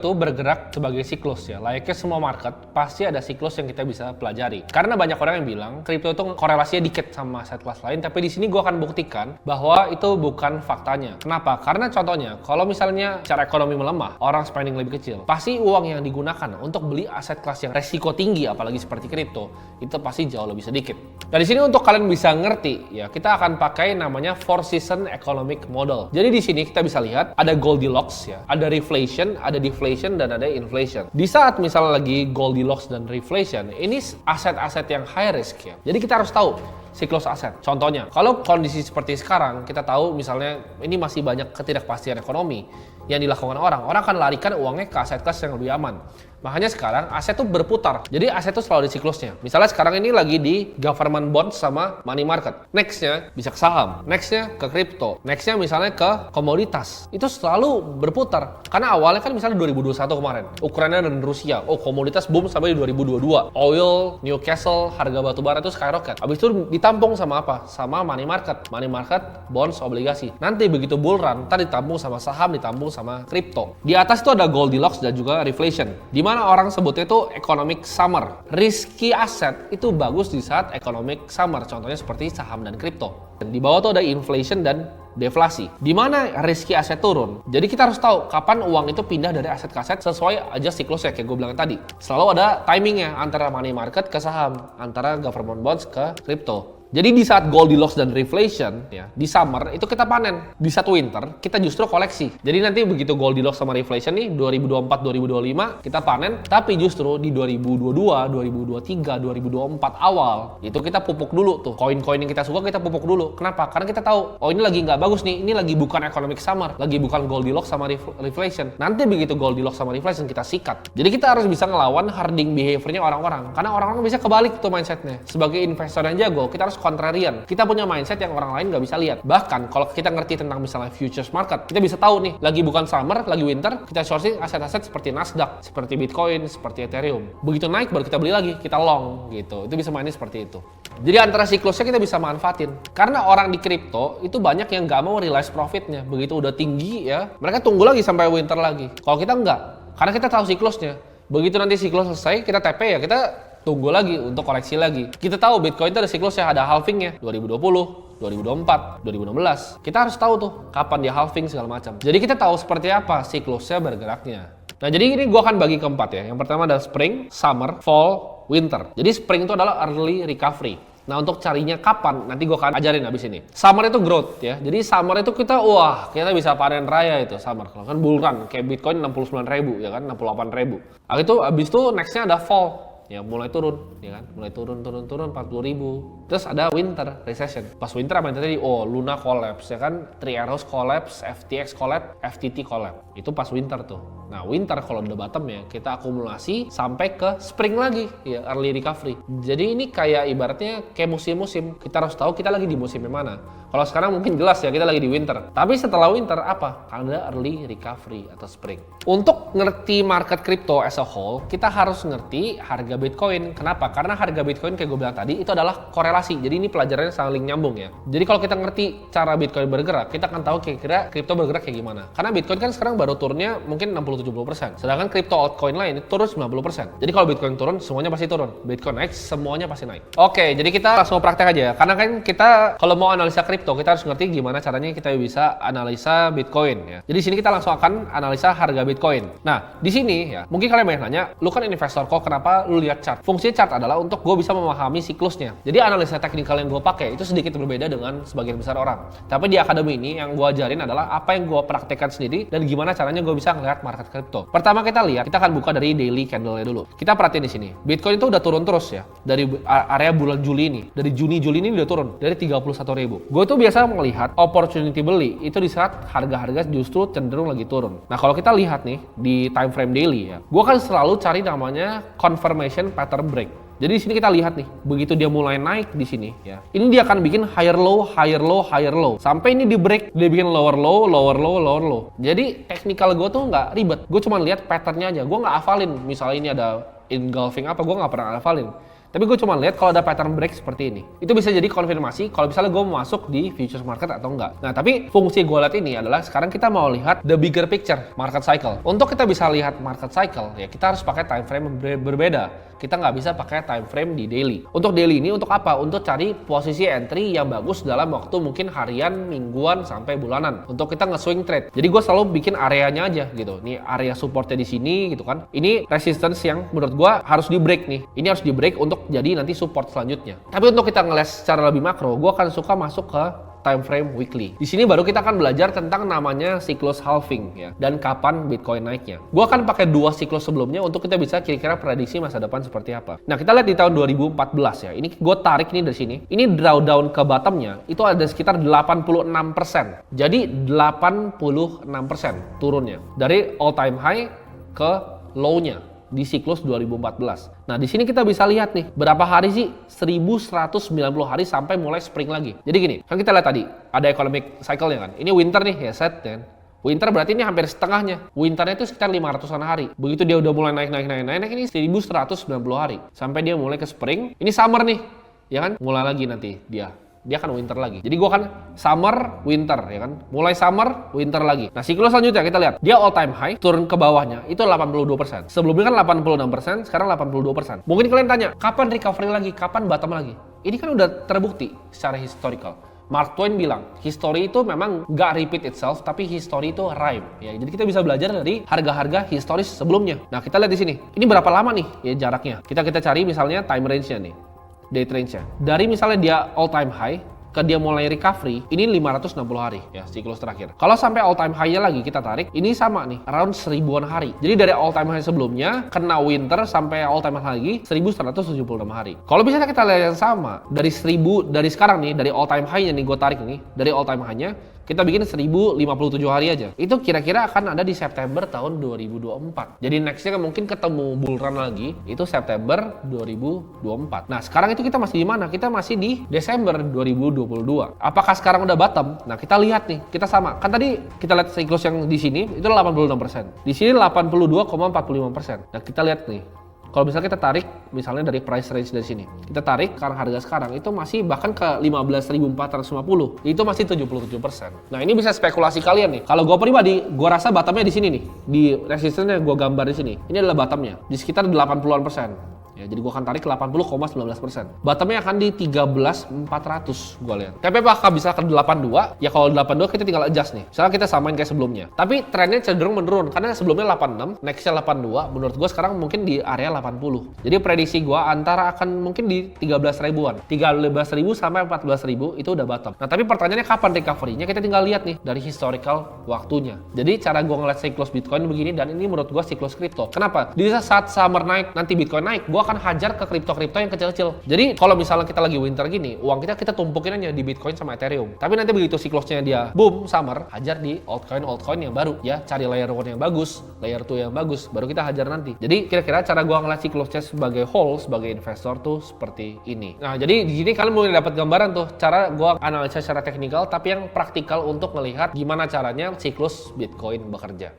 Itu bergerak sebagai siklus ya. Layaknya semua market, pasti ada siklus yang kita bisa pelajari. Karena banyak orang yang bilang kripto itu korelasinya dikit sama aset kelas lain, tapi di sini gue akan buktikan bahwa itu bukan faktanya. Kenapa? Karena contohnya, kalau misalnya secara ekonomi melemah, orang spending lebih kecil, pasti uang yang digunakan untuk beli aset kelas yang resiko tinggi, apalagi seperti kripto, itu pasti jauh lebih sedikit. Nah di sini untuk kalian bisa ngerti, ya kita akan pakai namanya Four Season Economic Model. Jadi di sini kita bisa lihat ada Goldilocks ya, ada reflation, ada deflation, dan ada inflation. Di saat misalnya lagi Goldilocks dan reflation, ini aset-aset yang high risk ya. Jadi kita harus tahu siklus aset. Contohnya, kalau kondisi seperti sekarang, kita tahu misalnya ini masih banyak ketidakpastian ekonomi yang dilakukan orang akan larikan uangnya ke aset kelas yang lebih aman. Makanya sekarang aset tuh berputar. Jadi aset tuh selalu di siklusnya. Misalnya sekarang ini lagi di government bonds sama money market. Nextnya bisa ke saham. Nextnya ke crypto. Nextnya misalnya ke komoditas. Itu selalu berputar. Karena awalnya kan misalnya 2021 kemarin. Ukraina dan Rusia. Oh komoditas boom sampai di 2022. Oil, Newcastle, harga batu bara itu skyrocket. Habis itu ditampung sama apa? Sama money market. Money market, bonds, obligasi. Nanti begitu bull run, ntar ditampung sama saham, ditampung sama crypto. Di atas itu ada Goldilocks dan juga reflation. Dimana orang sebutnya itu economic summer. Risky aset itu bagus di saat economic summer, contohnya seperti saham dan kripto. Di bawah tuh ada inflation dan deflasi. Dimana risky aset turun. Jadi kita harus tahu kapan uang itu pindah dari aset ke aset sesuai aja siklusnya kayak gue bilang tadi. Selalu ada timingnya antara money market ke saham, antara government bonds ke kripto. Jadi di saat Goldilocks dan reflation ya, di summer itu kita panen. Di saat winter kita justru koleksi. Jadi nanti begitu Goldilocks sama reflation nih 2024 2025 kita panen, tapi justru di 2022, 2023, 2024 awal itu kita pupuk dulu tuh. Koin-koin yang kita suka kita pupuk dulu. Kenapa? Karena kita tahu, oh ini lagi nggak bagus nih, ini lagi bukan economic summer, lagi bukan Goldilocks sama reflation. Nanti begitu Goldilocks sama reflation kita sikat. Jadi kita harus bisa ngelawan herding behaviornya orang-orang. Karena orang-orang bisa kebalik tuh mindsetnya. Sebagai investor yang jago, kita harus kontrarian. Kita punya mindset yang orang lain nggak bisa lihat. Bahkan kalau kita ngerti tentang misalnya futures market, kita bisa tahu nih, lagi bukan summer, lagi winter, kita sourcing aset-aset seperti Nasdaq, seperti Bitcoin, seperti Ethereum. Begitu naik baru kita beli lagi, kita long gitu. Itu bisa mainnya seperti itu. Jadi antara siklusnya kita bisa manfaatin. Karena orang di kripto itu banyak yang nggak mau realize profitnya. Begitu udah tinggi ya, mereka tunggu lagi sampai winter lagi. Kalau kita nggak, karena kita tahu siklusnya. Begitu nanti siklus selesai, kita TP ya, kita tunggu lagi untuk koleksi lagi. Kita tahu Bitcoin itu ada siklusnya, ada halvingnya 2020, 2024, 2016. Kita harus tahu tuh kapan dia halving segala macam. Jadi kita tahu seperti apa siklusnya bergeraknya. Nah jadi ini gue akan bagi keempat ya. Yang pertama adalah spring, summer, fall, winter. Jadi spring itu adalah early recovery. Nah untuk carinya kapan, nanti gue akan ajarin abis ini. Summer itu growth ya, jadi summer itu kita kita bisa panen raya itu summer. Kalau kan bull run, kayak Bitcoin 69.000 ya kan, 68.000. Abis itu nextnya ada fall. Ya mulai turun, ya kan? Mulai turun 40.000. Terus ada winter recession. Pas winter apa yang tadi? Oh, Luna collapse, ya kan? Three Arrows collapse, FTX collapse, FTT collapse. Itu pas winter tuh. Nah, winter kalau udah bottom ya, kita akumulasi sampai ke spring lagi, ya early recovery. Jadi ini kayak ibaratnya kayak musim-musim. Kita harus tahu kita lagi di musim yang mana. Kalau sekarang mungkin jelas ya kita lagi di winter. Tapi setelah winter apa? Ada early recovery atau spring. Untuk ngerti market crypto as a whole, kita harus ngerti harga Bitcoin. Kenapa? Karena harga Bitcoin kayak gue bilang tadi itu adalah korelasi. Jadi ini pelajarannya saling nyambung ya. Jadi kalau kita ngerti cara Bitcoin bergerak, kita akan tahu kira-kira kripto bergerak kayak gimana. Karena Bitcoin kan sekarang baru turunnya mungkin 60-70%. Sedangkan kripto altcoin lain itu turun 90%. Jadi kalau Bitcoin turun, semuanya pasti turun. Bitcoin naik, semuanya pasti naik. Oke, jadi kita langsung praktek aja ya. Karena kan kita kalau mau analisa kripto, kita harus ngerti gimana caranya kita bisa analisa Bitcoin ya. Jadi di sini kita langsung akan analisa harga Bitcoin. Nah, di sini ya, mungkin kalian banyak nanya, lu kan investor kok kenapa lu lihat chart? Fungsi chart adalah untuk gue bisa memahami siklusnya. Jadi analisa teknikal yang gue pakai itu sedikit berbeda dengan sebagian besar orang. Tapi di akademi ini yang gue ajarin adalah apa yang gue praktekkan sendiri dan gimana caranya gue bisa ngelihat market kripto. Pertama kita lihat, kita akan buka dari daily candle-nya dulu. Kita perhatiin di sini. Bitcoin itu udah turun terus ya. Dari area bulan Juli ini. Dari Juni ini udah turun dari 31.000. Gue tuh biasa melihat opportunity beli itu di saat harga-harga justru cenderung lagi turun. Nah, kalau kita lihat nih di time frame daily ya. Gue kan selalu cari namanya confirmation pattern break. Jadi di sini kita lihat nih, begitu dia mulai naik di sini ya. Ini dia akan bikin higher low, higher low, higher low. Sampai ini di break, dia bikin lower low, lower low, lower low. Jadi technical gue tuh nggak ribet. Gue cuma lihat patternnya aja. Gue nggak hafalin. Misalnya ini ada engulfing apa, gue nggak pernah hafalin. Tapi gue cuma lihat kalau ada pattern break seperti ini. Itu bisa jadi konfirmasi kalau misalnya gue mau masuk di futures market atau enggak. Nah, tapi fungsi gue lihat ini adalah sekarang kita mau lihat the bigger picture, market cycle. Untuk kita bisa lihat market cycle, ya kita harus pakai time frame berbeda. Kita nggak bisa pakai time frame di daily. Untuk daily ini untuk apa? Untuk cari posisi entry yang bagus dalam waktu mungkin harian, mingguan, sampai bulanan. Untuk kita nge-swing trade. Jadi gue selalu bikin areanya aja gitu. Ini area supportnya di sini gitu kan. Ini resistance yang menurut gue harus di break nih. Ini harus di break untuk jadi nanti support selanjutnya. Tapi untuk kita ngelihat secara lebih makro, gue akan suka masuk ke time frame weekly. Di sini baru kita akan belajar tentang namanya siklus halving ya, dan kapan Bitcoin naiknya. Gua akan pakai dua siklus sebelumnya untuk kita bisa kira-kira prediksi masa depan seperti apa. Nah, kita lihat di tahun 2014 ya. Ini gue tarik nih dari sini. Ini drawdown ke bottomnya itu ada sekitar 86%. Jadi 86% turunnya dari all time high ke low-nya di siklus 2014. Nah, di sini kita bisa lihat nih, berapa hari sih? 1190 hari sampai mulai spring lagi. Jadi gini, kan kita lihat tadi, ada economic cycle-nya kan. Ini winter nih, ya set kan. Winter berarti ini hampir setengahnya. Winternya itu sekitar 500-an hari. Begitu dia udah mulai naik ini 1190 hari. Sampai dia mulai ke spring. Ini summer nih, ya kan? Mulai lagi nanti dia akan winter lagi. Jadi gua kan summer, winter ya kan. Mulai summer, winter lagi. Nah, siklus selanjutnya kita lihat. Dia all time high, turun ke bawahnya itu 82%. Sebelumnya kan 86%, sekarang 82%. Mungkin kalian tanya, kapan recovery lagi? Kapan bottom lagi? Ini kan udah terbukti secara historical. Mark Twain bilang, history itu memang nggak repeat itself, tapi history itu rhyme. Ya, jadi kita bisa belajar dari harga-harga historis sebelumnya. Nah, kita lihat di sini. Ini berapa lama nih ya jaraknya? Kita cari misalnya time range-nya nih. Day range-nya. Dari misalnya dia all time high ke dia mulai recovery, ini 560 hari ya siklus terakhir. Kalau sampai all time high-nya lagi kita tarik, ini sama nih, around 1000-an hari. Jadi dari all time high sebelumnya kena winter sampai all time high lagi 1176 hari. Kalau bisa kita lihat yang sama, dari sekarang nih, dari all time high-nya nih gue tarik nih, dari all time high-nya kita bikin 1057 hari aja. Itu kira-kira akan ada di September tahun 2024. Jadi nextnya mungkin ketemu bull run lagi, itu September 2024. Nah, sekarang itu kita masih di mana? Kita masih di Desember 2022. Apakah sekarang udah bottom? Nah, kita lihat nih, kita sama. Kan tadi kita lihat siklus yang di sini, itu 86%. Di sini 82,45%. Nah, kita lihat nih. Kalau misalnya kita tarik, misalnya dari price range dari sini, kita tarik karena harga sekarang itu masih bahkan ke 15.450, itu masih 77%. Nah, ini bisa spekulasi kalian nih. Kalau gue pribadi, gue rasa bottomnya di sini nih, di resistance-nya gue gambar di sini. Ini adalah bottomnya, di sekitar 80-an%. Ya, jadi gue akan tarik 80,19%. Bottomnya akan di 13.400 gue lihat. Tapi apakah bisa ke 82? Ya kalau 82 kita tinggal adjust nih. Misalnya kita samain kayak sebelumnya. Tapi trennya cenderung menurun karena sebelumnya 86, nextnya 82. Menurut gue sekarang mungkin di area 80. Jadi prediksi gue antara akan mungkin di 13 ribuan. 13.000 sampai 14.000 itu udah bottom. Nah, tapi pertanyaannya kapan recovery-nya? Kita tinggal lihat nih dari historical waktunya. Jadi cara gue ngeliat siklus Bitcoin begini, dan ini menurut gue siklus kripto. Kenapa? Di saat summer naik, nanti Bitcoin naik, gue akan hajar ke kripto-kripto yang kecil-kecil. Jadi kalau misalnya kita lagi winter gini, uang kita tumpukin aja di Bitcoin sama Ethereum. Tapi nanti begitu siklusnya dia boom summer, hajar di altcoin yang baru ya, cari layer 1 yang bagus, layer 2 yang bagus, baru kita hajar nanti. Jadi kira-kira cara gua ngeliat siklusnya sebagai whole, sebagai investor tuh seperti ini. Nah, jadi di sini kalian mulai dapat gambaran tuh cara gua analisa secara teknikal tapi yang praktikal untuk melihat gimana caranya siklus Bitcoin bekerja.